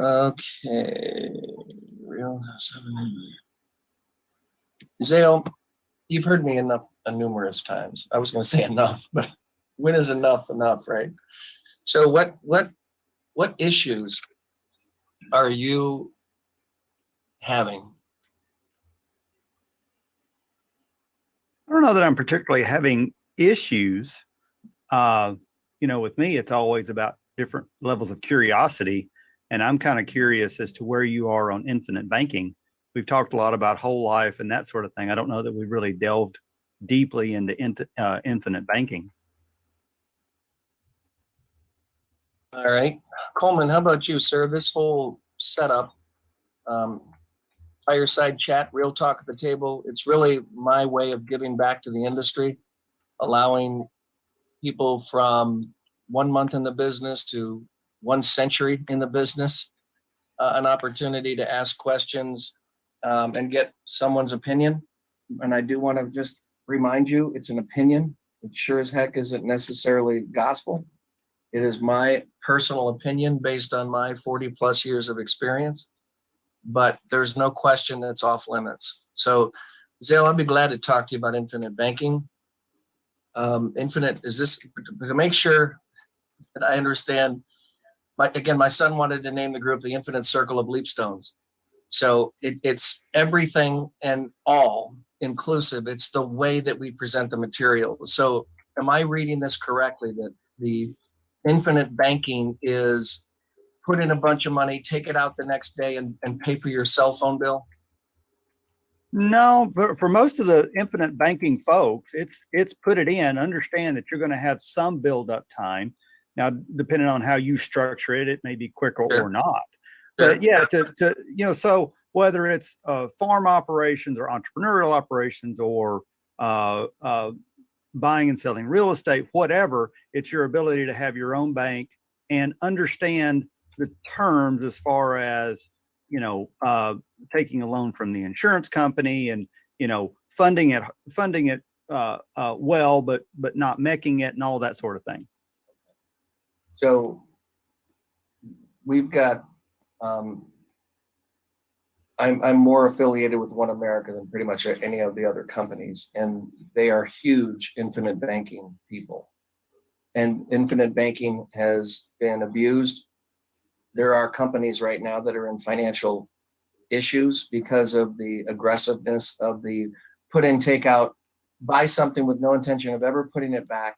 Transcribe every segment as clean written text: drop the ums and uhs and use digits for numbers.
Okay. Real Zale, you've heard me enough numerous times. I was going to say enough, but when is enough enough, right? So what issues are you having? I don't know that I'm particularly having issues. Uh, with me, it's always about different levels of curiosity. And I'm kind of curious as to where you are on infinite banking. We've talked a lot about whole life and that sort of thing. I don't know that we really delved deeply into infinite banking. All right. Coleman, how about you, sir? This whole setup, um, fireside chat, real talk at the table, it's really my way of giving back to the industry, allowing people from 1 month in the business to 1 century in the business an opportunity to ask questions and get someone's opinion. And I do want to just remind you, it's an opinion. It sure as heck isn't necessarily gospel. It is my personal opinion based on my 40 plus years of experience, but there's no question that's off limits. So, Zale, I'll be glad to talk to you about infinite banking. Infinite, is this to make sure that I understand? My son wanted to name the group the Infinite Circle of Leapstones. So it's everything and all inclusive. It's the way that we present the material. So am I reading this correctly that the infinite banking is put in a bunch of money, take it out the next day and pay for your cell phone bill? No, for most of the infinite banking folks, it's put it in, understand that you're going to have some build up time. Now, depending on how you structure it, it may be quicker Sure. or not. Sure. But yeah, so whether it's farm operations or entrepreneurial operations or buying and selling real estate, whatever, it's your ability to have your own bank and understand the terms as far as, taking a loan from the insurance company and, funding it well, but not making it and all that sort of thing. So we've got, I'm more affiliated with One America than pretty much any of the other companies, and they are huge infinite banking people. And infinite banking has been abused. There are companies right now that are in financial issues because of the aggressiveness of the put in, take out, buy something with no intention of ever putting it back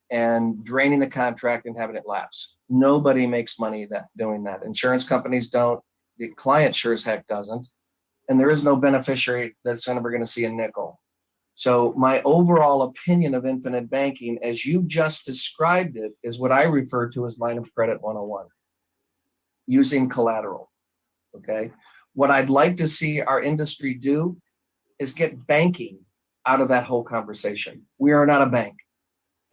and draining the contract and having it lapse. Nobody makes money doing that. Insurance companies don't. The client sure as heck doesn't. And there is no beneficiary that's ever going to see a nickel. So my overall opinion of infinite banking, as you just described it, is what I refer to as line of credit 101, using collateral. Okay. What I'd like to see our industry do is get banking out of that whole conversation. We are not a bank.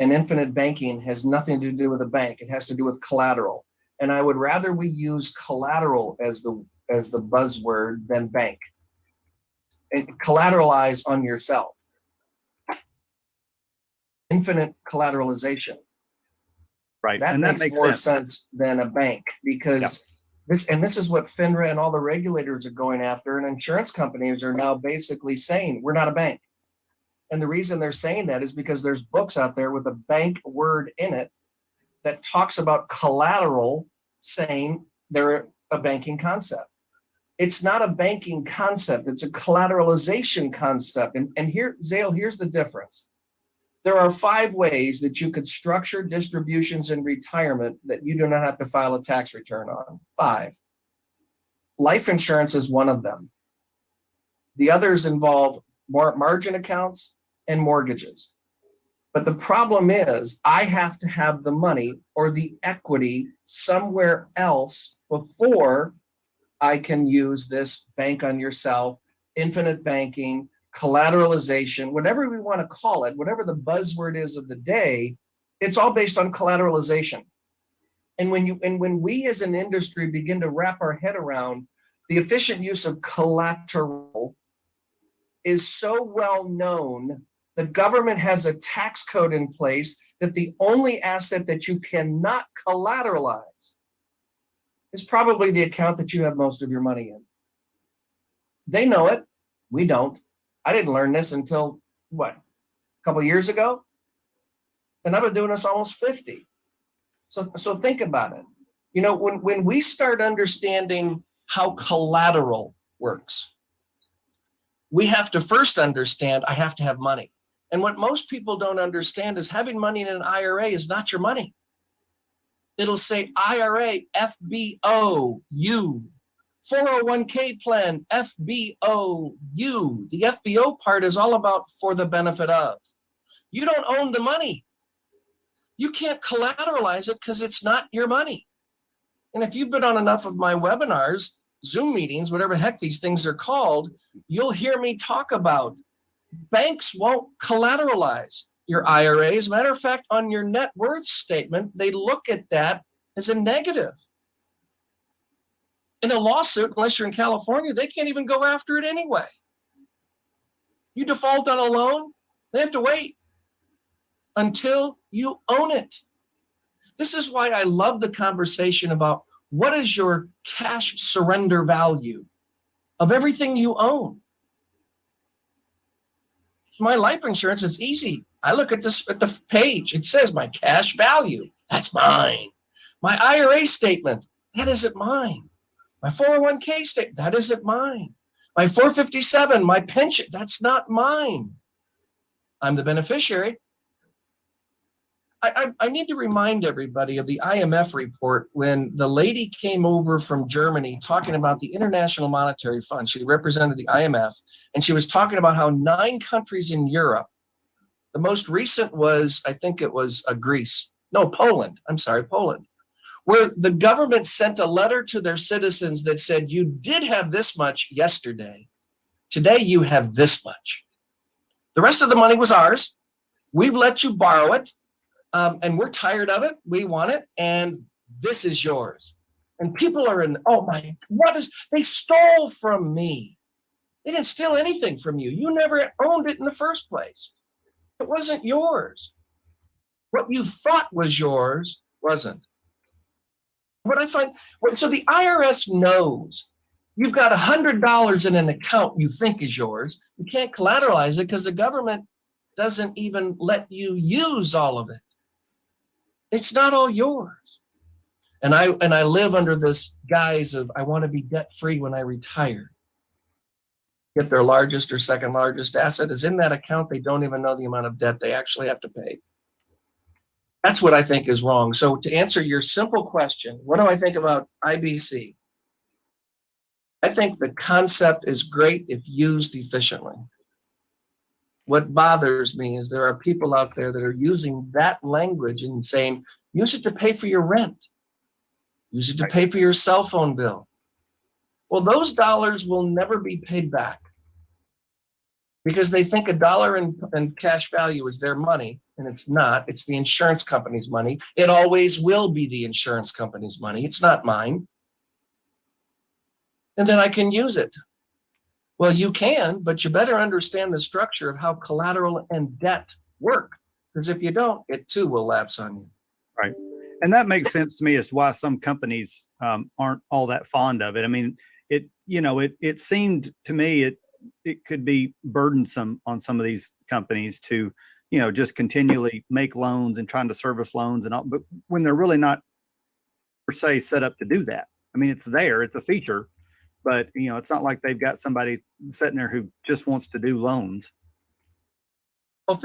And infinite banking has nothing to do with a bank. It has to do with collateral. And I would rather we use collateral as the buzzword than bank. And collateralize on yourself. Infinite collateralization. Right. That makes more sense than a bank, because this is what FINRA and all the regulators are going after. And insurance companies are now basically saying, we're not a bank. And the reason they're saying that is because there's books out there with a bank word in it that talks about collateral, saying they're a banking concept. It's not a banking concept. It's a collateralization concept. And here, Zale, here's the difference. There are 5 ways that you could structure distributions in retirement that you do not have to file a tax return on. 5. Life insurance is one of them. The others involve more margin accounts and mortgages. But the problem is I have to have the money or the equity somewhere else before I can use this bank on yourself, infinite banking, collateralization, whatever we want to call it, whatever the buzzword is of the day, it's all based on collateralization. And when we as an industry begin to wrap our head around the efficient use of collateral is so well known, the government has a tax code in place that the only asset that you cannot collateralize is probably the account that you have most of your money in. They know it. We don't. I didn't learn this until what, a couple of years ago? And I've been doing this almost 50. So think about it. You know, when we start understanding how collateral works, we have to first understand I have to have money. And what most people don't understand is having money in an IRA is not your money. It'll say IRA, FBOU, 401k plan, FBOU. The FBO part is all about for the benefit of. You don't own the money. You can't collateralize it because it's not your money. And if you've been on enough of my webinars, Zoom meetings, whatever the heck these things are called, you'll hear me talk about banks won't collateralize your IRA. As a matter of fact, on your net worth statement, they look at that as a negative. In a lawsuit, unless you're in California, they can't even go after it anyway. You default on a loan, they have to wait until you own it. This is why I love the conversation about what is your cash surrender value of everything you own. My life insurance is easy. I look at this at the page. It says my cash value. That's mine. My IRA statement. That isn't mine. My 401k statement. That isn't mine. My 457. My pension. That's not mine. I'm the beneficiary. I need to remind everybody of the IMF report when the lady came over from Germany talking about the International Monetary Fund. She represented the IMF, and she was talking about how 9 countries in Europe, the most recent was, I think it was Poland, where the government sent a letter to their citizens that said, you did have this much yesterday. Today you have this much. The rest of the money was ours. We've let you borrow it. And we're tired of it. We want it. And this is yours. And people are they stole from me. They didn't steal anything from you. You never owned it in the first place. It wasn't yours. What you thought was yours wasn't. What I find, so the IRS knows you've got $100 in an account you think is yours. You can't collateralize it because the government doesn't even let you use all of it. It's not all yours. And I live under this guise of I want to be debt-free when I retire. Yet their largest or second largest asset is in that account. They don't even know the amount of debt they actually have to pay. That's what I think is wrong. So to answer your simple question, what do I think about IBC? I think the concept is great if used efficiently. What bothers me is there are people out there that are using that language and saying, use it to pay for your rent. Use it to pay for your cell phone bill. Well, those dollars will never be paid back because they think $1 in cash value is their money, and it's not. It's the insurance company's money. It always will be the insurance company's money. It's not mine. And then I can use it. Well, you can, but you better understand the structure of how collateral and debt work. Because if you don't, it too will lapse on you. Right. And that makes sense to me as why some companies aren't all that fond of it. I mean, it seemed to me it could be burdensome on some of these companies to, just continually make loans and trying to service loans and all, but when they're really not per se set up to do that. I mean, it's there, it's a feature. But, it's not like they've got somebody sitting there who just wants to do loans. So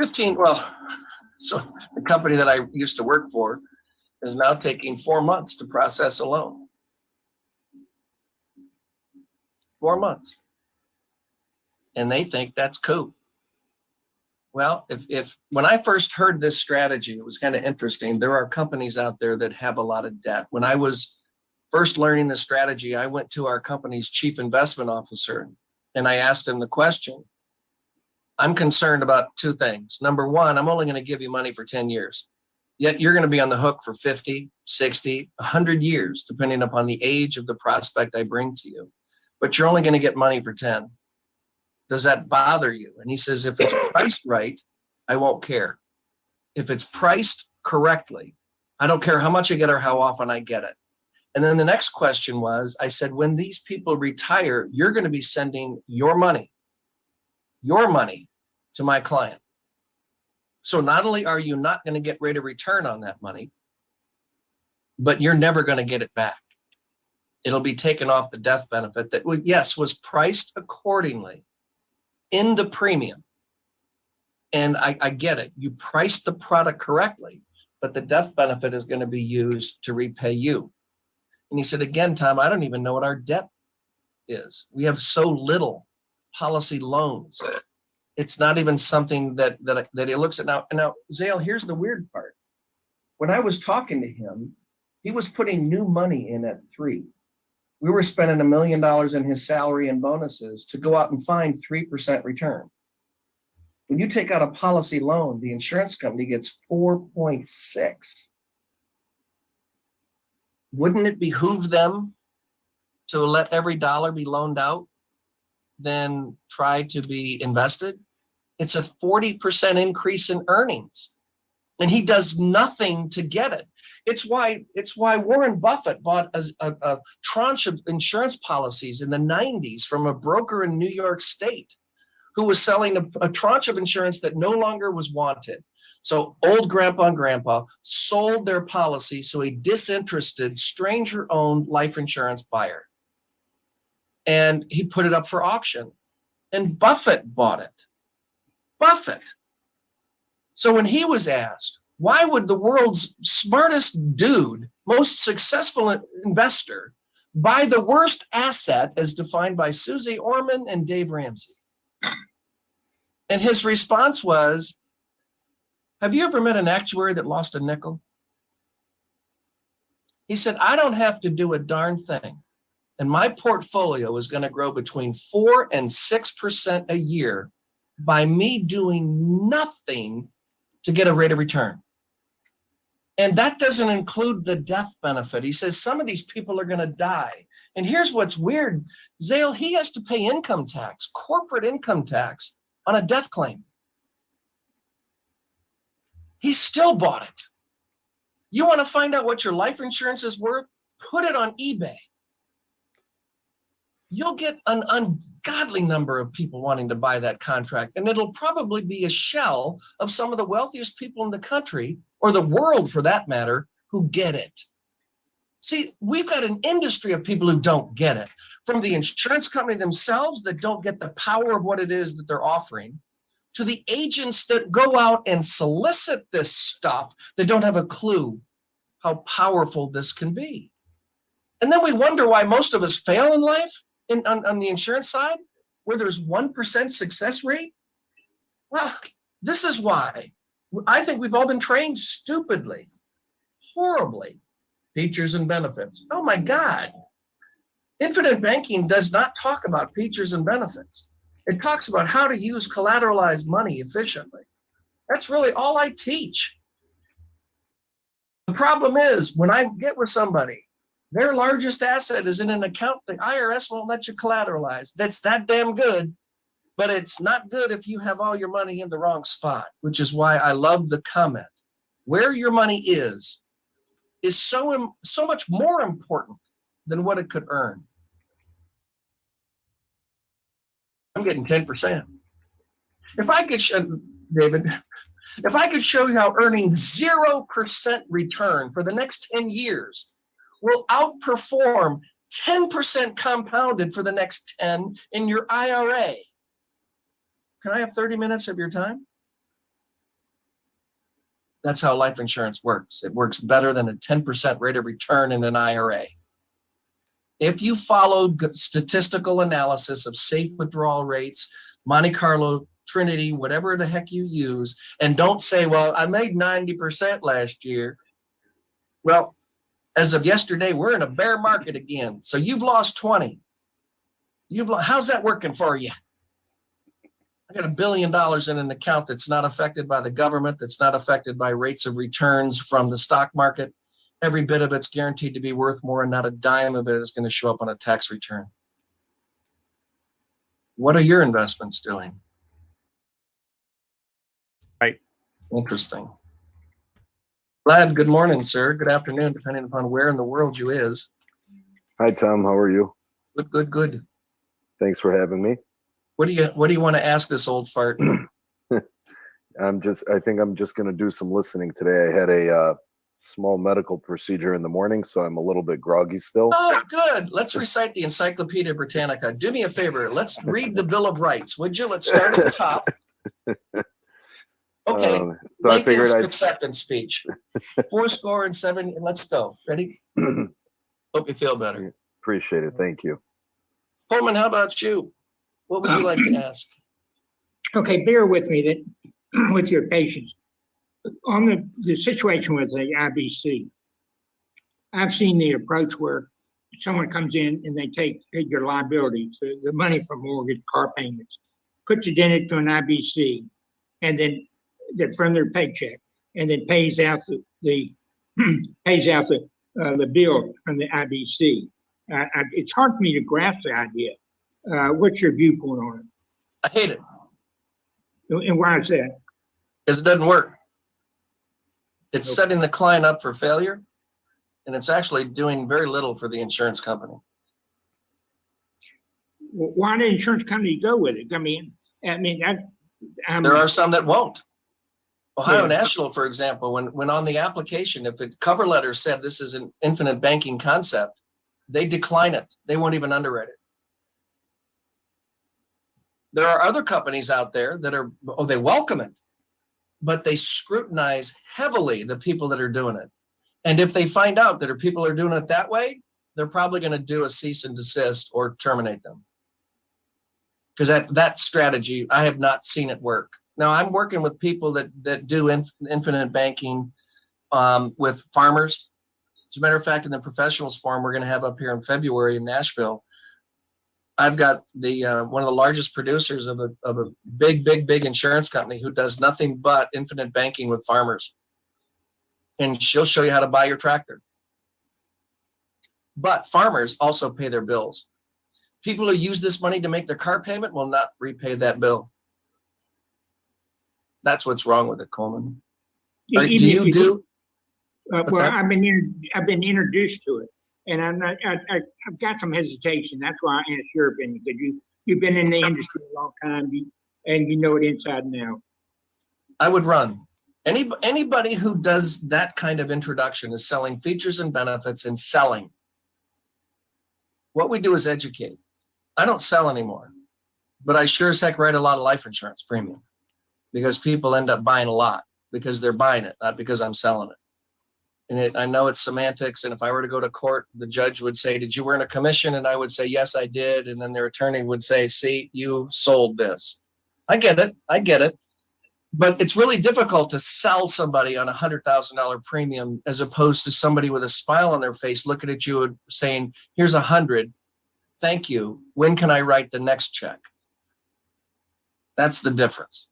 the company that I used to work for is now taking 4 months to process a loan. 4 months. And they think that's cool. Well, if when I first heard this strategy, it was kind of interesting. There are companies out there that have a lot of debt. When I was first learning this strategy, I went to our company's chief investment officer and I asked him the question. I'm concerned about 2 things. Number one, I'm only going to give you money for 10 years. Yet you're going to be on the hook for 50, 60, 100 years, depending upon the age of the prospect I bring to you. But you're only going to get money for 10. Does that bother you? And he says, if it's priced right, I won't care. If it's priced correctly, I don't care how much I get or how often I get it. And then the next question was, I said, when these people retire, you're going to be sending your money to my client. So not only are you not going to get rate of return on that money, but you're never going to get it back. It'll be taken off the death benefit that, yes, was priced accordingly in the premium. And I get it. You priced the product correctly, but the death benefit is going to be used to repay you. And he said, again, Tom, I don't even know what our debt is. We have so little policy loans. It's not even something that he looks at now. And now, Zale, here's the weird part. When I was talking to him, he was putting new money in at 3. We were spending $1 million in his salary and bonuses to go out and find 3% return. When you take out a policy loan, the insurance company gets 4.6. Wouldn't it behoove them to let every dollar be loaned out than try to be invested? It's a 40% increase in earnings, and he does nothing to get it. It's why Warren Buffett bought a tranche of insurance policies in the 90s from a broker in New York State who was selling a tranche of insurance that no longer was wanted. So old grandpa and grandpa sold their policy to a disinterested, stranger-owned life insurance buyer. And he put it up for auction. And Buffett bought it. Buffett. So when he was asked, why would the world's smartest dude, most successful investor, buy the worst asset as defined by Susie Orman and Dave Ramsey? And his response was, have you ever met an actuary that lost a nickel? He said, I don't have to do a darn thing. And my portfolio is going to grow between 4 and 6% a year by me doing nothing to get a rate of return. And that doesn't include the death benefit. He says some of these people are going to die. And here's what's weird. Zale, he has to pay income tax, corporate income tax on a death claim. He still bought it. You want to find out what your life insurance is worth? Put it on eBay. You'll get an ungodly number of people wanting to buy that contract, and it'll probably be a shell of some of the wealthiest people in the country, or the world for that matter, who get it. See, we've got an industry of people who don't get it, from the insurance company themselves that don't get the power of what it is that they're offering, to the agents that go out and solicit this stuff that don't have a clue how powerful this can be. And then we wonder why most of us fail in life on the insurance side, where there's 1% success rate. Well, this is why I think we've all been trained stupidly, horribly. Features and benefits. Oh my God. Infinite banking does not talk about features and benefits. It talks about how to use collateralized money efficiently. That's really all I teach. The problem is when I get with somebody, their largest asset is in an account the IRS won't let you collateralize. That's that damn good, but it's not good if you have all your money in the wrong spot, which is why I love the comment. Where your money is so much more important than what it could earn. I'm getting 10%. If I could show, David, if I could show you how earning 0% return for the next 10 years will outperform 10% compounded for the next 10 in your IRA. Can I have 30 minutes of your time? That's how life insurance works. It works better than a 10% rate of return in an IRA. If you follow statistical analysis of safe withdrawal rates, Monte Carlo, Trinity, whatever the heck you use, and don't say, well, I made 90% last year. Well, as of yesterday, we're in a bear market again. So you've lost 20. How's that working for you? I got $1 billion in an account that's not affected by the government, that's not affected by rates of returns from the stock market. Every bit of it's guaranteed to be worth more, and not a dime of it is going to show up on a tax return. What are your investments doing? Right. Interesting. Vlad, good morning, sir. Good afternoon, depending upon where in the world you is. Hi, Tom. How are you? Good, good, good. Thanks for having me. What do you want to ask this old fart? I think I'm just going to do some listening today. I had a small medical procedure in the morning, so I'm a little bit groggy still. Oh, good. Let's recite the Encyclopedia Britannica. Do me a favor. Let's read the Bill of Rights, would you? Let's start at the top. Okay. So I figured I'd acceptance speech. 7, let's go. Ready? Hope you feel better. appreciate it. Thank you. Coleman, how about you? What would you like to ask? Okay, bear with me that with your patience. On the situation with the IBC, I've seen the approach where someone comes in and they take your liabilities, the money from mortgage, car payments, puts it into an IBC, and then that from their paycheck, and then pays out the bill from the IBC. It's hard for me to grasp the idea. What's your viewpoint on I hate it it? And why is that? because it doesn't work. It's setting the client up for failure, and it's actually doing very little for the insurance company. Why did the insurance company go with it? I mean, There are some that won't. Ohio Yeah. National, for example, when on the application, if the cover letter said this is an infinite banking concept, they decline it. They won't even underwrite it. There are other companies out there that they welcome it, but they scrutinize heavily the people that are doing it. And if they find out that people are doing it that way, they're probably going to do a cease and desist or terminate them. Because that strategy, I have not seen it work. Now I'm working with people that do infinite banking with farmers. As a matter of fact, in the professionals forum we're going to have up here in February in Nashville, I've got the one of the largest producers of a big insurance company who does nothing but infinite banking with farmers. And she'll show you how to buy your tractor. But farmers also pay their bills. People who use this money to make their car payment will not repay that bill. That's what's wrong with it, Coleman. Do you do? Well, I've been introduced to it, and I've got some hesitation. That's why I asked your opinion, because you've been in the industry a long time, and you know it inside and out. I would run. Anybody who does that kind of introduction is selling features and benefits and selling. What we do is educate. I don't sell anymore, but I sure as heck write a lot of life insurance premium because people end up buying a lot because they're buying it, not because I'm selling it. And I know it's semantics. And if I were to go to court, the judge would say, did you earn a commission? And I would say, yes, I did. And then their attorney would say, see, you sold this. I get it. But it's really difficult to sell somebody on $100,000 premium as opposed to somebody with a smile on their face looking at you and saying, here's 100. Thank you. When can I write the next check? That's the difference.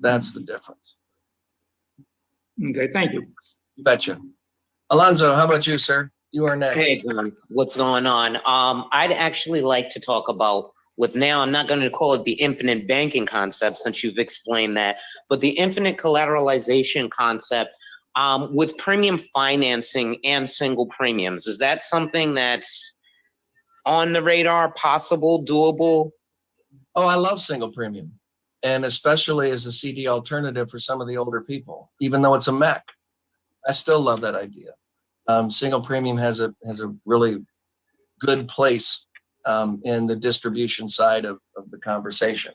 Okay, thank you. You betcha. Alonzo, how about you, sir? You are next. Hey, Tom, what's going on? I'd actually like to talk about I'm not going to call it the infinite banking concept since you've explained that, but the infinite collateralization concept with premium financing and single premiums. Is that something that's on the radar, possible, doable? Oh, I love single premium. And especially as a CD alternative for some of the older people, even though it's a MEC, I still love that idea. Single premium has a really good place in the distribution side of the conversation.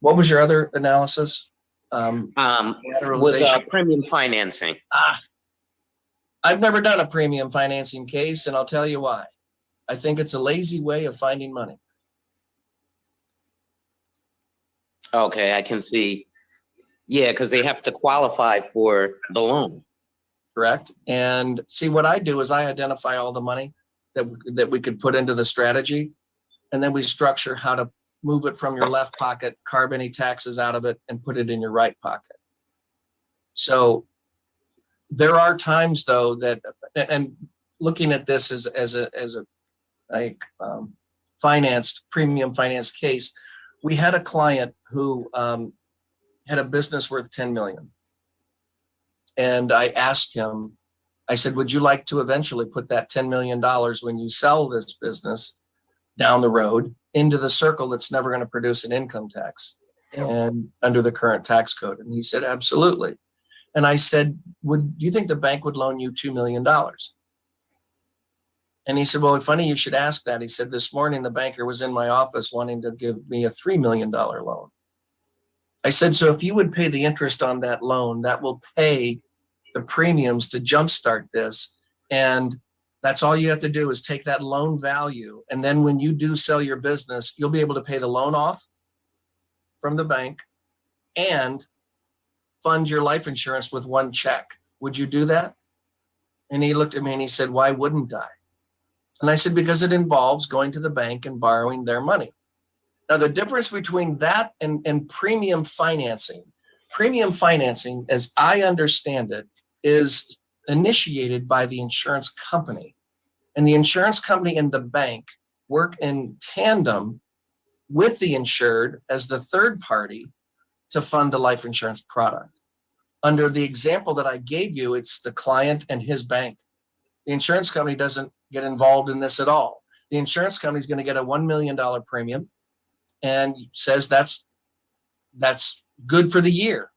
What was your other analysis? With premium financing. I've never done a premium financing case, and I'll tell you why. I think it's a lazy way of finding money. Okay, I can see. Yeah, because they have to qualify for the loan. Correct. And see, what I do is I identify all the money that we could put into the strategy, and then we structure how to move it from your left pocket, carve any taxes out of it, and put it in your right pocket. So there are times, though, that, and looking at this as a financed premium finance case, we had a client who had a business worth 10 million. And I asked him, I said, would you like to eventually put that $10 million when you sell this business down the road into the circle that's never going to produce an income tax and under the current tax code? And he said, absolutely. And I said, do you think the bank would loan you $2 million? And he said, well, funny you should ask that. He said, this morning the banker was in my office wanting to give me a $3 million loan. I said, so if you would pay the interest on that loan, that will pay the premiums to jumpstart this. And that's all you have to do is take that loan value. And then when you do sell your business, you'll be able to pay the loan off from the bank and fund your life insurance with one check. Would you do that? And he looked at me and he said, why wouldn't I? And I said, because it involves going to the bank and borrowing their money. Now, the difference between that and premium financing, as I understand it, is initiated by the insurance company. And the insurance company and the bank work in tandem with the insured as the third party to fund the life insurance product. Under the example that I gave you, it's the client and his bank. The insurance company doesn't get involved in this at all. The insurance company is going to get a $1 million premium and says that's good for the year.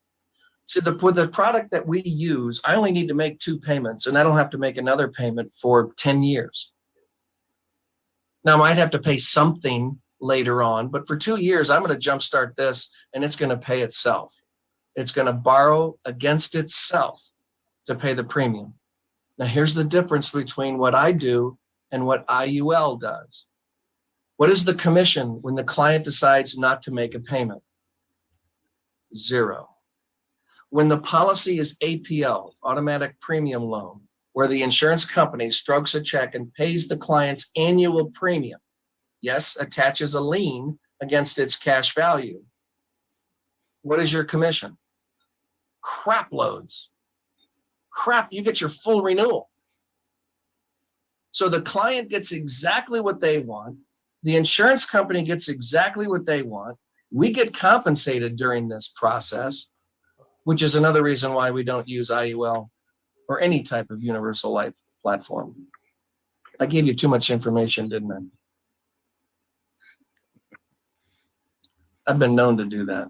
So with the product that we use, I only need to make 2 payments and I don't have to make another payment for 10 years. Now I might have to pay something later on, but for 2 years, I'm going to jumpstart this and it's going to pay itself. It's going to borrow against itself to pay the premium. Now, here's the difference between what I do and what IUL does. What is the commission when the client decides not to make a payment? 0. When the policy is APL, automatic premium loan, where the insurance company strokes a check and pays the client's annual premium, yes, attaches a lien against its cash value. What is your commission? Crap loads. Crap, you get your full renewal. So the client gets exactly what they want. The insurance company gets exactly what they want. We get compensated during this process, which is another reason why we don't use IUL or any type of universal life platform. I gave you too much information, didn't I? I've been known to do that.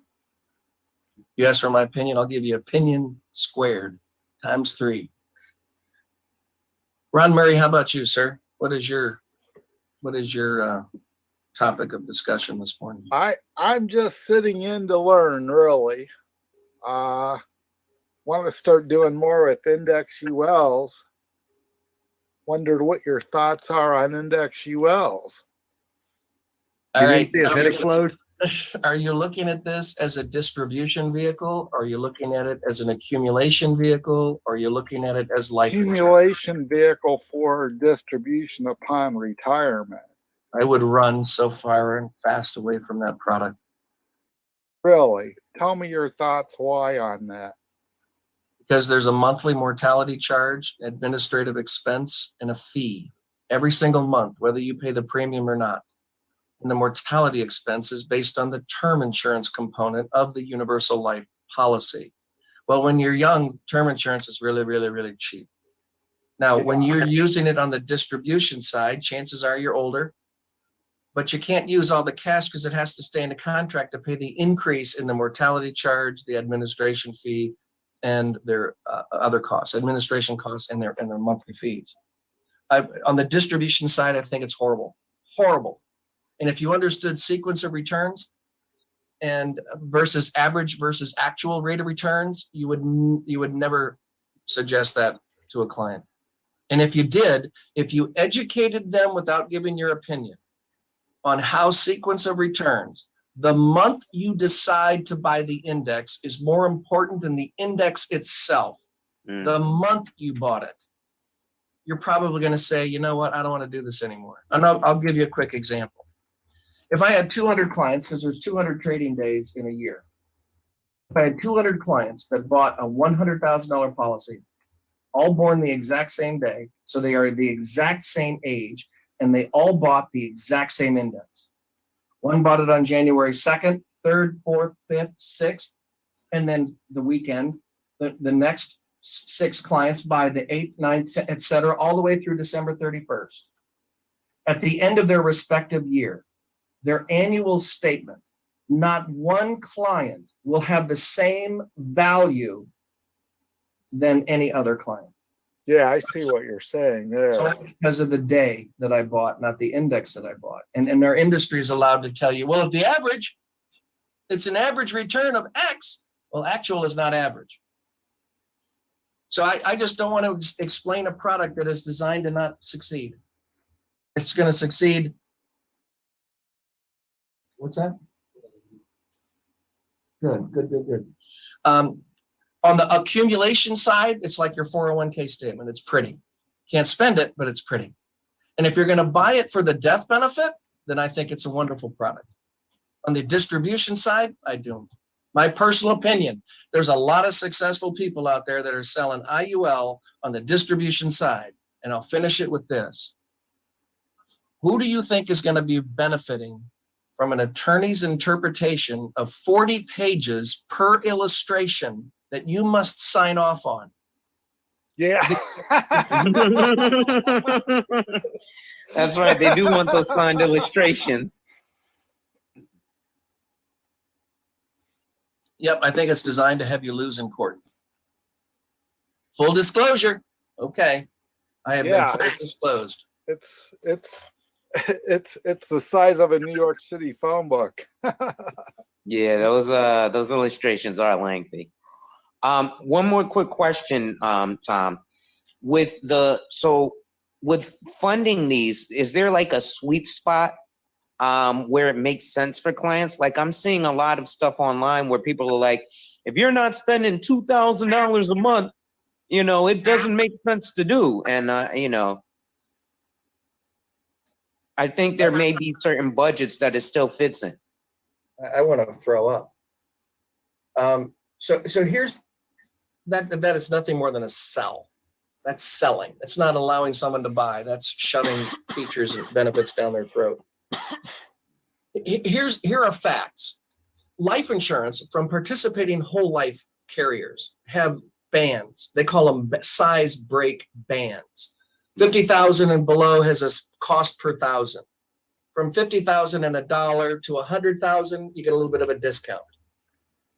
You ask for my opinion, I'll give you opinion squared times 3. Ron Murray, how about you, sir? What is your topic of discussion this morning? I'm just sitting in to learn, really. Want to start doing more with index ULs. Wondered what your thoughts are on index ULs. All You right. didn't see his head explode? Are you looking at this as a distribution vehicle? Are you looking at it as an accumulation vehicle? Or are you looking at it as life insurance? Accumulation vehicle for distribution upon retirement. I would run so far and fast away from that product. Really? Tell me your thoughts why on that. Because there's a monthly mortality charge, administrative expense, and a fee every single month, whether you pay the premium or not. And the mortality expense is based on the term insurance component of the universal life policy. Well, when you're young, term insurance is really, really, really cheap. Now, when you're using it on the distribution side, chances are you're older, but you can't use all the cash because it has to stay in the contract to pay the increase in the mortality charge, the administration fee, and their other costs, administration costs, and their monthly fees. On the distribution side, I think it's horrible, horrible. And if you understood sequence of returns and versus average versus actual rate of returns, you would never suggest that to a client. And if you did, if you educated them without giving your opinion on how sequence of returns, the month you decide to buy the index is more important than the index itself. The month you bought it, you're probably going to say, you know what, I don't want to do this anymore. And I'll give you a quick example. If I had 200 clients, because there's 200 trading days in a year, if I had 200 clients that bought a $100,000 policy, all born the exact same day, so they are the exact same age, and they all bought the exact same index. One bought it on January 2nd, 3rd, 4th, 5th, 6th, and then the weekend. The next six clients buy the 8th, 9th, et cetera, all the way through December 31st. At the end of their respective year, their annual statement, not one client will have the same value than any other client. Yeah, I see what you're saying there. So that's because of the day that I bought, not the index that I bought. And our industry is allowed to tell you, well, if the average, it's an average return of X, well, actual is not average. So I just don't want to explain a product that is designed to not succeed. It's going to succeed. What's that? Good. On the accumulation side, it's like your 401k statement. It's pretty. Can't spend it, but it's pretty. And if you're going to buy it for the death benefit, then I think it's a wonderful product. On the distribution side, I don't. My personal opinion, there's a lot of successful people out there that are selling IUL on the distribution side. And I'll finish it with this. Who do you think is going to be benefiting from an attorney's interpretation of 40 pages per illustration that you must sign off on? Yeah. That's right. They do want those signed illustrations. Yep, I think it's designed to have you lose in court. Full disclosure. Okay. I have Yeah. been fully disclosed. It's the size of a New York City phone book. Yeah, those illustrations are lengthy. One more quick question, Tom. With funding these, is there like a sweet spot where it makes sense for clients? Like I'm seeing a lot of stuff online where people are like, if you're not spending $2,000 a month, it doesn't make sense to do. And I think there may be certain budgets that it still fits in. I want to throw up. So here's that is nothing more than a sell. That's selling. It's not allowing someone to buy. That's shoving features and benefits down their throat. Here are facts. Life insurance from participating whole life carriers have bands. They call them size break bands. 50,000 and below has a cost per thousand. From 50,000 and $1 to 100,000, you get a little bit of a discount.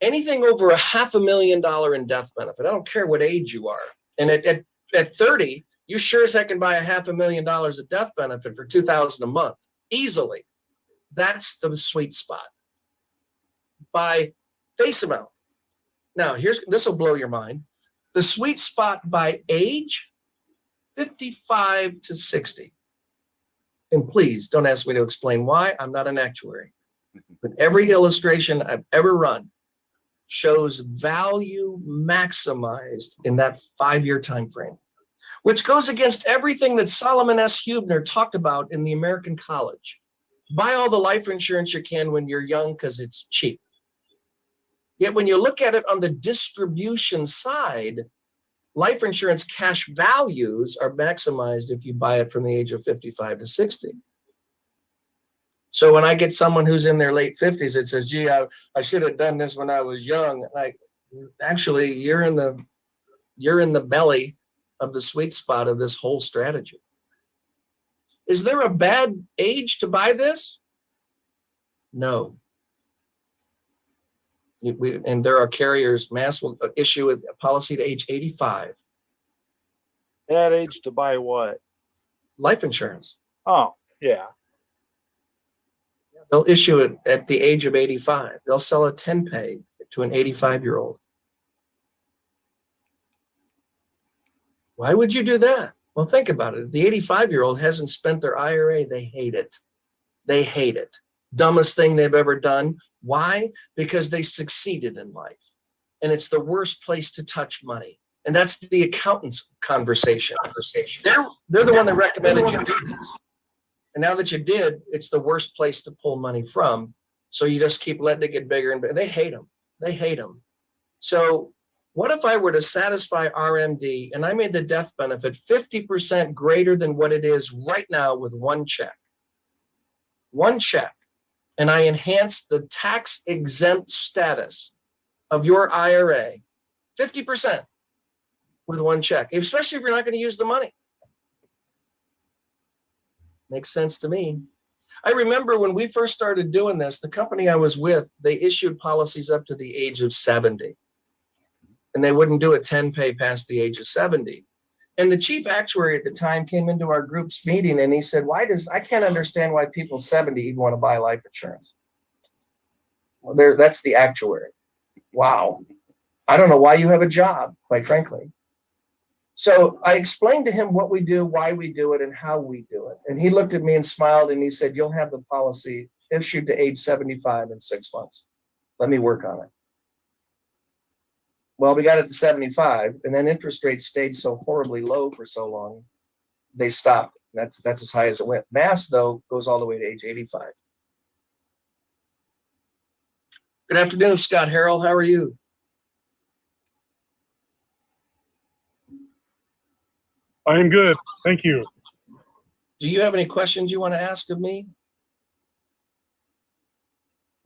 Anything over $500,000 in death benefit, I don't care what age you are. And at 30, you sure as heck can buy $500,000 of death benefit for $2,000 a month easily. That's the sweet spot. By face amount. Now, this will blow your mind. The sweet spot by age, 55 to 60. And please don't ask me to explain why. I'm not an actuary. But every illustration I've ever run shows value maximized in that 5-year time frame, which goes against everything that Solomon S. Huebner talked about in the American College. Buy all the life insurance you can when you're young because it's cheap. Yet when you look at it on the distribution side, life insurance cash values are maximized if you buy it from the age of 55 to 60. So when I get someone who's in their late 50s that says, gee, I should have done this when I was young, like, actually, you're in the belly of the sweet spot of this whole strategy. Is there a bad age to buy this? No. And there are carriers, Mass will issue a policy to age 85. That age to buy what? Life insurance. Oh, yeah. They'll issue it at the age of 85. They'll sell a 10-pay to an 85-year-old. Why would you do that? Well, think about it. If the 85-year-old hasn't spent their IRA, they hate it. They hate it. Dumbest thing they've ever done. Why? Because they succeeded in life. And it's the worst place to touch money. And that's the accountant's conversation. They're the one that recommended you do this. And now that you did, it's the worst place to pull money from. So you just keep letting it get bigger and bigger. They hate them. They hate them. So what if I were to satisfy RMD and I made the death benefit 50% greater than what it is right now with one check? One check. And I enhance the tax exempt status of your IRA 50%. with one check, especially if you're not going to use the money. Makes sense to me. I remember when we first started doing this, the company I was with, they issued policies up to the age of 70. And they wouldn't do a 10-pay past the age of 70. And the chief actuary at the time came into our group's meeting and he said, I can't understand why people 70 even want to buy life insurance. Well, that's the actuary. Wow. I don't know why you have a job, quite frankly. So I explained to him what we do, why we do it, and how we do it. And he looked at me and smiled and he said, you'll have the policy issued to age 75 in 6 months. Let me work on it. Well, we got it to 75 and then interest rates stayed so horribly low for so long, they stopped. That's as high as it went. Mass, though, goes all the way to age 85. Good afternoon, Scott Harrell. How are you? I am good. Thank you. Do you have any questions you want to ask of me?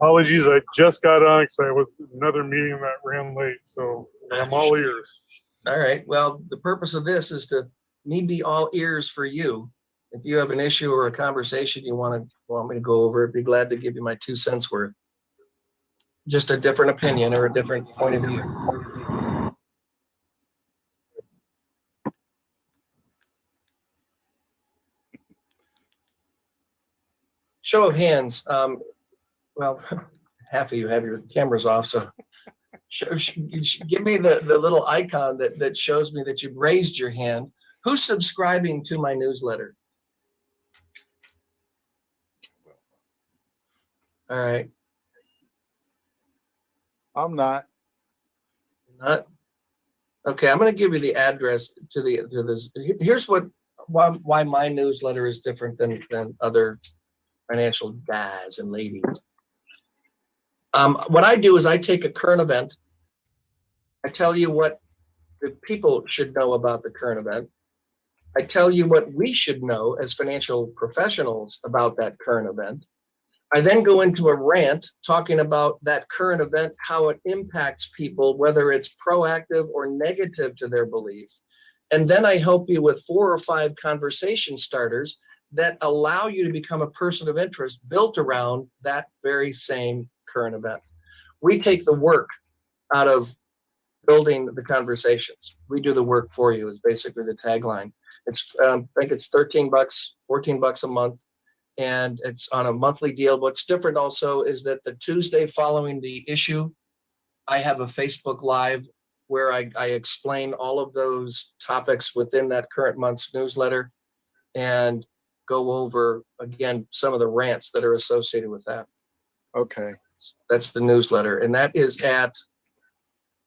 Apologies, I just got on because I was in another meeting that ran late, so I'm all ears. All right. Well, the purpose of this is to me be all ears for you. If you have an issue or a conversation you want me to go over, I'd be glad to give you my 2 cents worth. Just a different opinion or a different point of view. Show of hands. Well, half of you have your cameras off, so give me the little icon that shows me that you've raised your hand. Who's subscribing to my newsletter? All right. I'm not. Not okay. I'm going to give you the address to this. Here's why my newsletter is different than other financial guys and ladies. What I do is I take a current event. I tell you what the people should know about the current event. I tell you what we should know as financial professionals about that current event. I then go into a rant talking about that current event, how it impacts people, whether it's proactive or negative to their belief. And then I help you with 4 or 5 conversation starters that allow you to become a person of interest built around that very same current event. We take the work out of building the conversations. We do the work for you is basically the tagline. It's I think it's $13, $14 a month. And it's on a monthly deal. What's different also is that the Tuesday following the issue, I have a Facebook Live where I explain all of those topics within that current month's newsletter and go over, again, some of the rants that are associated with that. Okay. That's the newsletter. And that is at,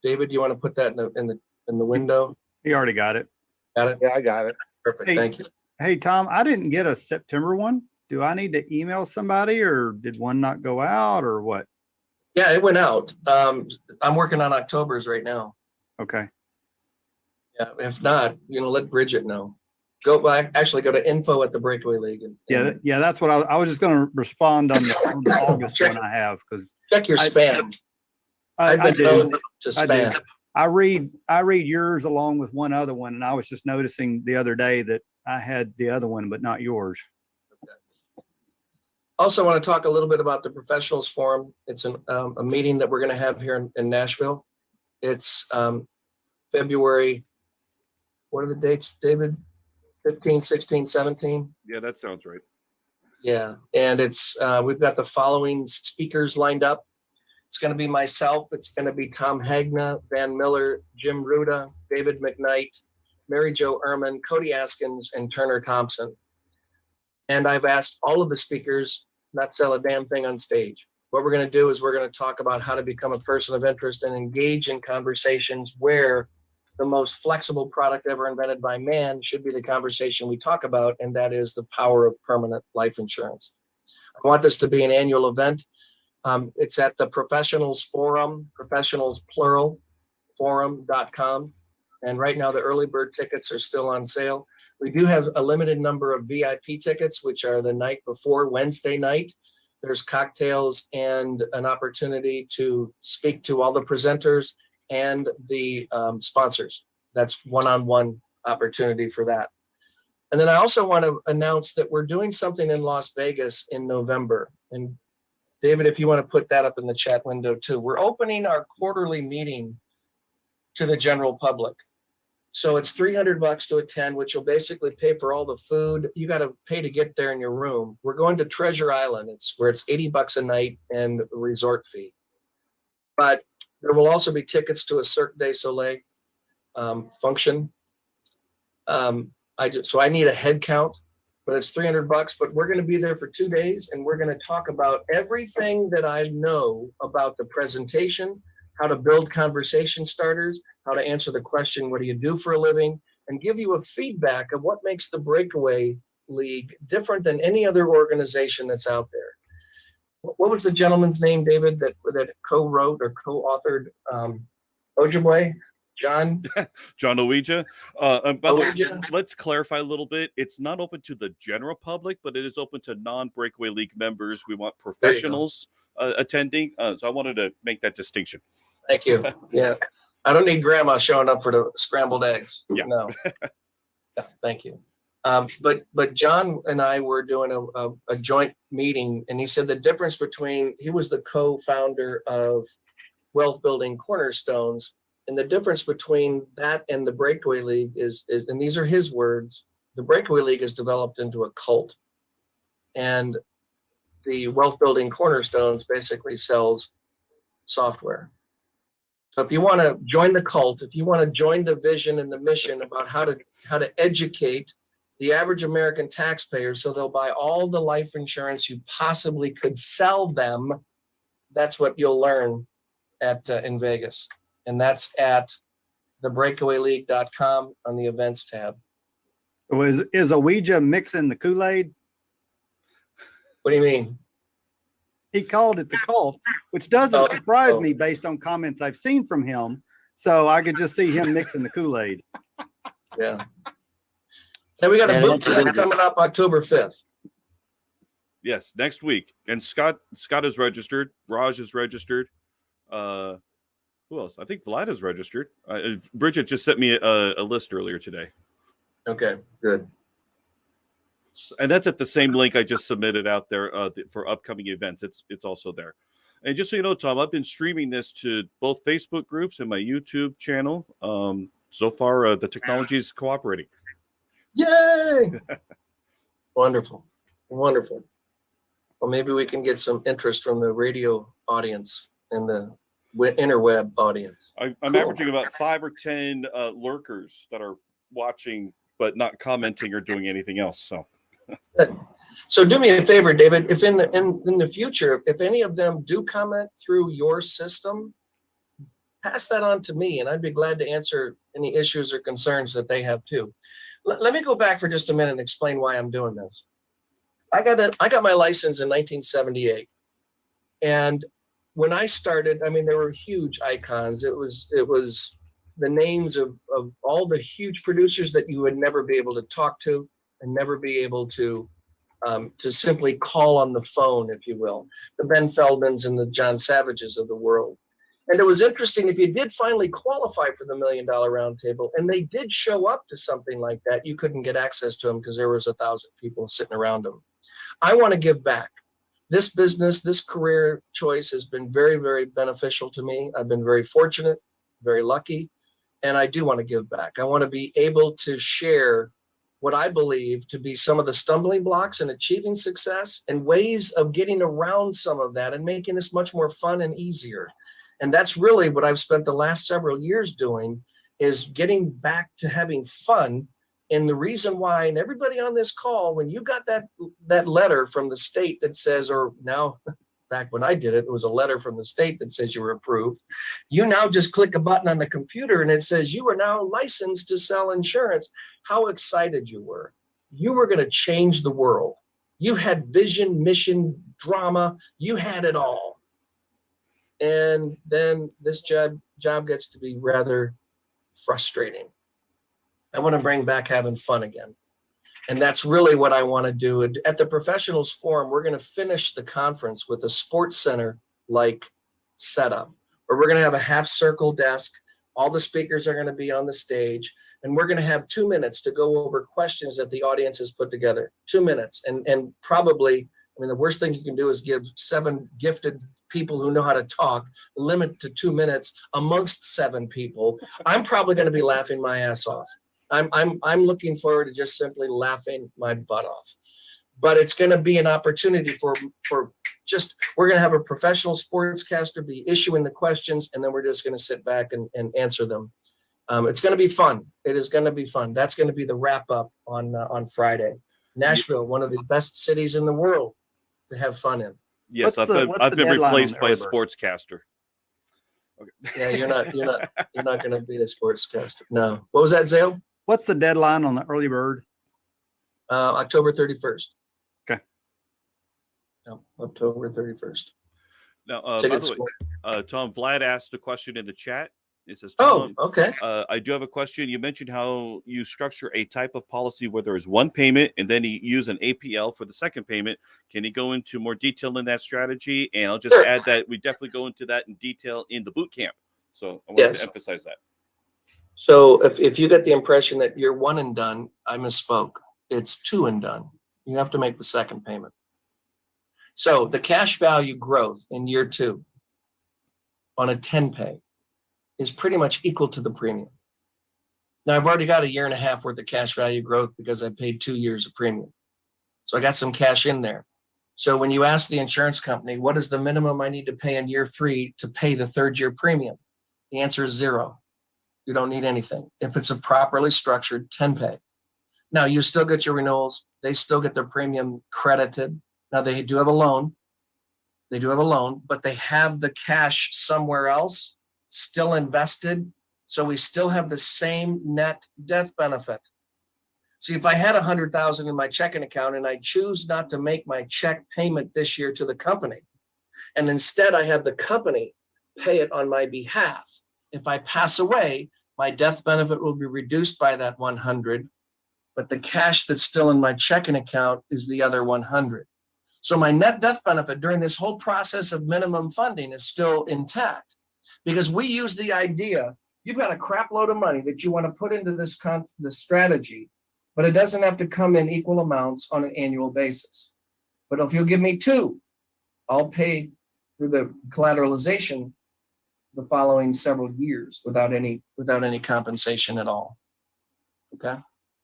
David, do you want to put that in the window? He already got it. Got it? Yeah, I got it. Perfect. Hey. Thank you. Hey, Tom, I didn't get a September one. Do I need to email somebody or did one not go out or what? Yeah, it went out. I'm working on October's right now. Okay. Yeah, if not, let Bridget know. Go back, actually go to info at the Breakaway League. Yeah, that's what I was just going to respond on the August one I have because check your spam. I I've been do. known to I do. spam. I read yours along with one other one, and I was just noticing the other day that I had the other one, but not yours. Also want to talk a little bit about the Professionals Forum. It's a meeting that we're going to have here in Nashville. It's February, what are the dates, David? 15, 16, 17? Yeah, that sounds right. Yeah, and it's we've got the following speakers lined up. It's going to be myself. It's going to be Tom Hagna, Van Miller, Jim Ruda, David McKnight, Mary Jo Ehrman, Cody Askins, and Turner Thompson. And I've asked all of the speakers not sell a damn thing on stage. What we're going to do is we're going to talk about how to become a person of interest and engage in conversations where the most flexible product ever invented by man should be the conversation we talk about, and that is the power of permanent life insurance. I want this to be an annual event. It's at the Professionals Forum, professionals plural, forum.com. And right now the early bird tickets are still on sale. We do have a limited number of VIP tickets, which are the night before Wednesday night. There's cocktails and an opportunity to speak to all the presenters and the sponsors. That's one-on-one opportunity for that. And then I also want to announce that we're doing something in Las Vegas in November. And David, if you want to put that up in the chat window too, we're opening our quarterly meeting to the general public. So it's $300 to attend, which will basically pay for all the food. You got to pay to get there in your room. We're going to Treasure Island. It's $80 a night and a resort fee. But there will also be tickets to a Cirque du Soleil function. So I need a head count, but it's $300. But we're going to be there for 2 days, and we're going to talk about everything that I know about the presentation, how to build conversation starters, how to answer the question, what do you do for a living, and give you a feedback of what makes the Breakaway League different than any other organization that's out there. What was the gentleman's name, David, that co-wrote or co-authored Ojibwe? John Owija. By the way, Owija? let's clarify a little bit. It's not open to the general public, but it is open to non-Breakaway League members. We want professionals attending. So I wanted to make that distinction. Thank you. Yeah. I don't need grandma showing up for the scrambled eggs. Yeah. No. Yeah, thank you. But John and I were doing a joint meeting, and he said the difference between, he was the co-founder of Wealth Building Cornerstones, and the difference between that and the Breakaway League is, and these are his words, the Breakaway League is developed into a cult. And the Wealth Building Cornerstones basically sells software. So if you want to join the cult, if you want to join the vision and the mission about how to educate the average American taxpayer so they'll buy all the life insurance you possibly could sell them, that's what you'll learn at in Vegas. And that's at thebreakawayleague.com on the events tab. So is Owija mixing the Kool-Aid? What do you mean? He called it the cult, which doesn't surprise me based on comments I've seen from him. So I could just see him mixing the Kool-Aid. Yeah. Then we got a boot camp coming up October 5th. Yes, next week. And Scott is registered. Raj is registered. Who else? I think Vlad is registered. Bridget just sent me a list earlier today. Okay, good. And that's at the same link I just submitted out there for upcoming events. It's also there. And just so you know, Tom, I've been streaming this to both Facebook groups and my YouTube channel. So far, the technology is cooperating. Yay! Wonderful. Wonderful. Well, maybe we can get some interest from the radio audience and the interweb audience. I'm Cool. averaging about 5 or 10 lurkers that are watching but not commenting or doing anything else. So. Good. So do me a favor, David, if in the future, if any of them do comment through your system, pass that on to me, and I'd be glad to answer any issues or concerns that they have too. Let me go back for just a minute and explain why I'm doing this. I got my license in 1978, and when I started, I mean, there were huge icons. It was the names of all the huge producers that you would never be able to talk to and never be able to simply call on the phone, if you will, the Ben Feldmans and the John Savages of the world. And it was interesting, if you did finally qualify for the $1 Million Roundtable, and they did show up to something like that, you couldn't get access to them because there was 1,000 people sitting around them. I want to give back. This business, this career choice has been very, very beneficial to me. I've been very fortunate, very lucky, and I do want to give back. I want to be able to share what I believe to be some of the stumbling blocks in achieving success and ways of getting around some of that and making this much more fun and easier. And that's really what I've spent the last several years doing, is getting back to having fun. And the reason why, and everybody on this call, when you got that letter from the state that says, or now, back when I did it, it was a letter from the state that says you were approved. You now just click a button on the computer and it says you are now licensed to sell insurance. How excited you were. You were going to change the world. You had vision, mission, drama. You had it all. And then this job gets to be rather frustrating. I want to bring back having fun again. And that's really what I want to do. At the Professionals Forum, we're going to finish the conference with a sports center-like setup, where we're going to have a half circle desk. All the speakers are going to be on the stage, and we're going to have 2 minutes to go over questions that the audience has put together. 2 minutes. And probably, I mean, the worst thing you can do is give 7 gifted people who know how to talk, limit to 2 minutes amongst 7 people. I'm probably going to be laughing my ass off. I'm looking forward to just simply laughing my butt off. But it's going to be an opportunity for we're going to have a professional sportscaster be issuing the questions, and then we're just going to sit back and answer them. It's going to be fun. It is going to be fun. That's going to be the wrap up on Friday. Nashville, one of the best cities in the world to have fun in. Yes, What's I've the been deadline on replaced the by a early bird? sportscaster. Yeah, you're not going to be the sportscaster. No. What was that, Zale? What's the deadline on the early bird? October 31st. Okay. No, October 31st. Now, by Tickets. the way, Tom, Vlad asked a question in the chat. It says, Oh, Tom, okay. I do have a question. You mentioned how you structure a type of policy where there is one payment and then you use an APL for the second payment. Can you go into more detail in that strategy? And I'll just Sure. add that we definitely go into that in detail in the boot camp. So I wanted to emphasize that. So if you get the impression that you're one and done, I misspoke. It's 2 and done. You have to make the second payment. So the cash value growth in year 2 on a 10 pay is pretty much equal to the premium. Now I've already got a year and a half worth of cash value growth because I paid 2 years of premium. So I got some cash in there. So when you ask the insurance company, what is the minimum I need to pay in year 3 to pay the 3rd year premium? The answer is 0. You don't need anything if it's a properly structured 10 pay. Now you still get your renewals. They still get their premium credited. Now they do have a loan. But they have the cash somewhere else still invested. So we still have the same net death benefit. See, if I had 100,000 in my checking account and I choose not to make my check payment this year to the company, and instead I have the company pay it on my behalf, if I pass away, my death benefit will be reduced by that 100, but the cash that's still in my checking account is the other 100. So my net death benefit during this whole process of minimum funding is still intact, because we use the idea, you've got a crap load of money that you want to put into this strategy, but it doesn't have to come in equal amounts on an annual basis. But if you'll give me 2, I'll pay through the collateralization the following several years without any compensation at all. Okay.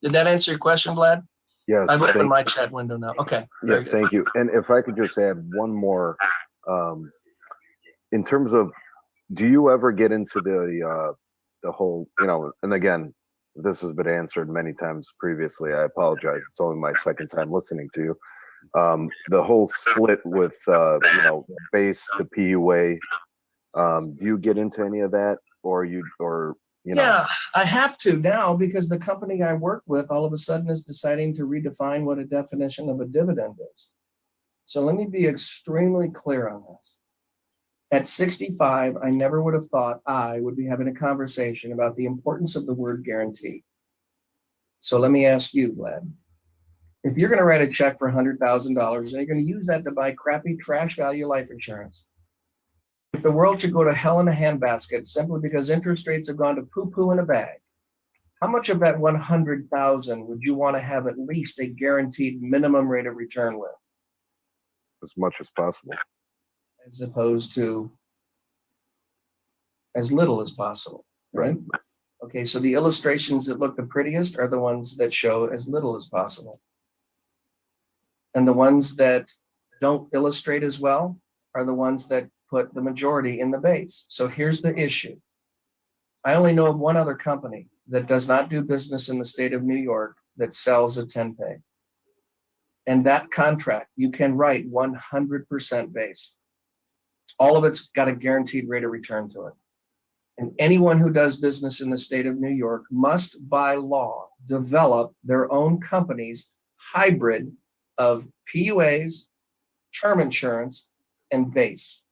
Did that answer your question, Vlad? Yes. I've opened my chat window now. Okay. Yeah, Very good. thank you. And if I could just add one more, in terms of, do you ever get into the whole, and again, this has been answered many times previously. I apologize. It's only my second time listening to you. The whole split with, base to PUA. Do you get into any of that, or Yeah, I have to now, because the company I work with all of a sudden is deciding to redefine what a definition of a dividend is. So let me be extremely clear on this. At 65, I never would have thought I would be having a conversation about the importance of the word guarantee. So let me ask you, Vlad, if you're going to write a check for $100,000 and you're going to use that to buy crappy trash value life insurance, if the world should go to hell in a handbasket simply because interest rates have gone to poo-poo in a bag, how much of that 100,000 would you want to have at least a guaranteed minimum rate of return with? as much as possible? As opposed to as little as possible, right? Okay, so the illustrations that look the prettiest are the ones that show as little as possible. And the ones that don't illustrate as well are the ones that put the majority in the base. So here's the issue. I only know of one other company that does not do business in the state of New York that sells a 10-pay. And that contract, you can write 100% base. All of it's got a guaranteed rate of return to it. And anyone who does business in the state of New York must, by law, develop their own company's hybrid of PUAs, term insurance, and base.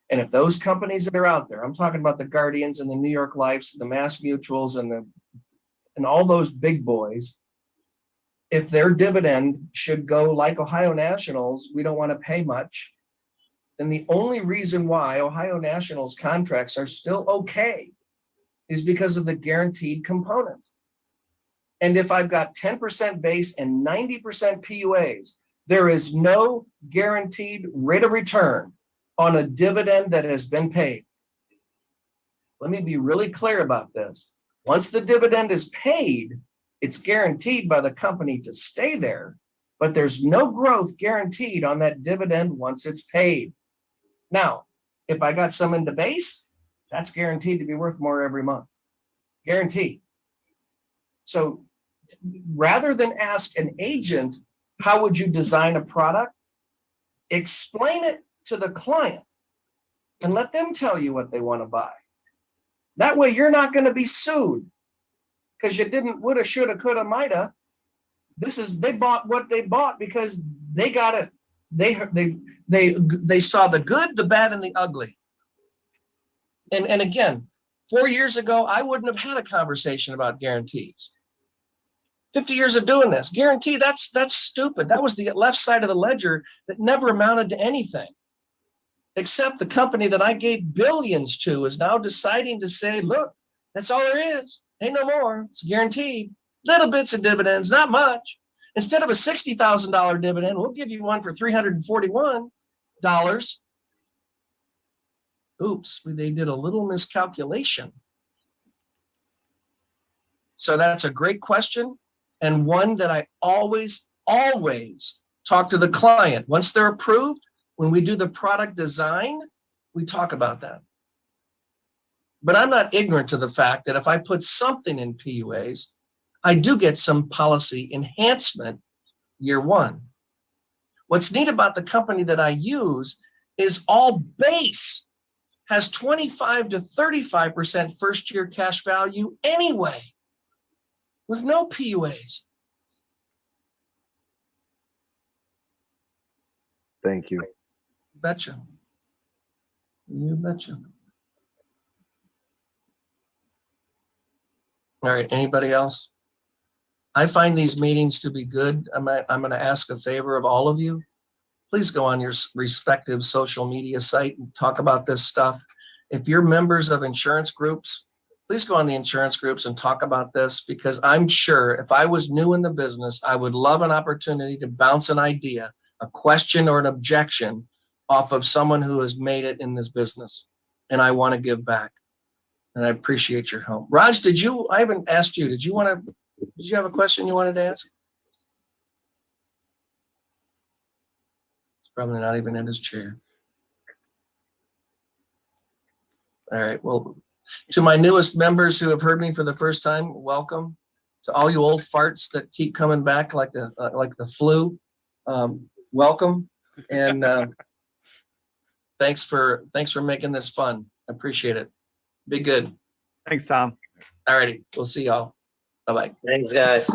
And if those companies that are out there, I'm talking about the Guardians and the New York Lifes, the Mass Mutuals, and all those big boys, if their dividend should go like Ohio Nationals, we don't want to pay much, then the only reason why Ohio Nationals contracts are still okay is because of the guaranteed component. And if I've got 10% base and 90% PUAs, there is no guaranteed rate of return on a dividend that has been paid. Let me be really clear about this. Once the dividend is paid, it's guaranteed by the company to stay there, but there's no growth guaranteed on that dividend once it's paid. Now, if I got some in the base, that's guaranteed to be worth more every month. Guaranteed. So rather than ask an agent, how would you design a product? Explain it to the client and let them tell you what they want to buy. That way you're not going to be sued because you didn't woulda, shoulda, coulda, mighta. They bought what they bought because they got it. They saw the good, the bad, and the ugly. And again, 4 years ago, I wouldn't have had a conversation about guarantees. 50 years of doing this, guarantee, that's stupid. That was the left side of the ledger that never amounted to anything. Except the company that I gave billions to is now deciding to say, look, that's all there is. Ain't no more. It's guaranteed. Little bits of dividends, not much. Instead of a $60,000 dividend, we'll give you one for $341. Oops, they did a little miscalculation. So that's a great question, and one that I always talk to the client. Once they're approved, when we do the product design, we talk about that. But I'm not ignorant to the fact that if I put something in PUAs, I do get some policy enhancement year one. What's neat about the company that I use is all base has 25 to 35% first year cash value anyway, with no PUAs. Thank you. Betcha. You betcha. All right, anybody else? I find these meetings to be good. I'm going to ask a favor of all of you. Please go on your respective social media site and talk about this stuff. If you're members of insurance groups, please go on the insurance groups and talk about this, because I'm sure if I was new in the business, I would love an opportunity to bounce an idea, a question or an objection off of someone who has made it in this business. And I want to give back. And I appreciate your help. Raj, I haven't asked you, did you have a question you wanted to ask? It's probably not even in his chair. All right, well, to my newest members who have heard me for the first time, welcome. To all you old farts that keep coming back like the flu, welcome. And thanks for making this fun. I appreciate it. Be good. Thanks, Tom. All righty, we'll see y'all. Bye-bye. Thanks, guys.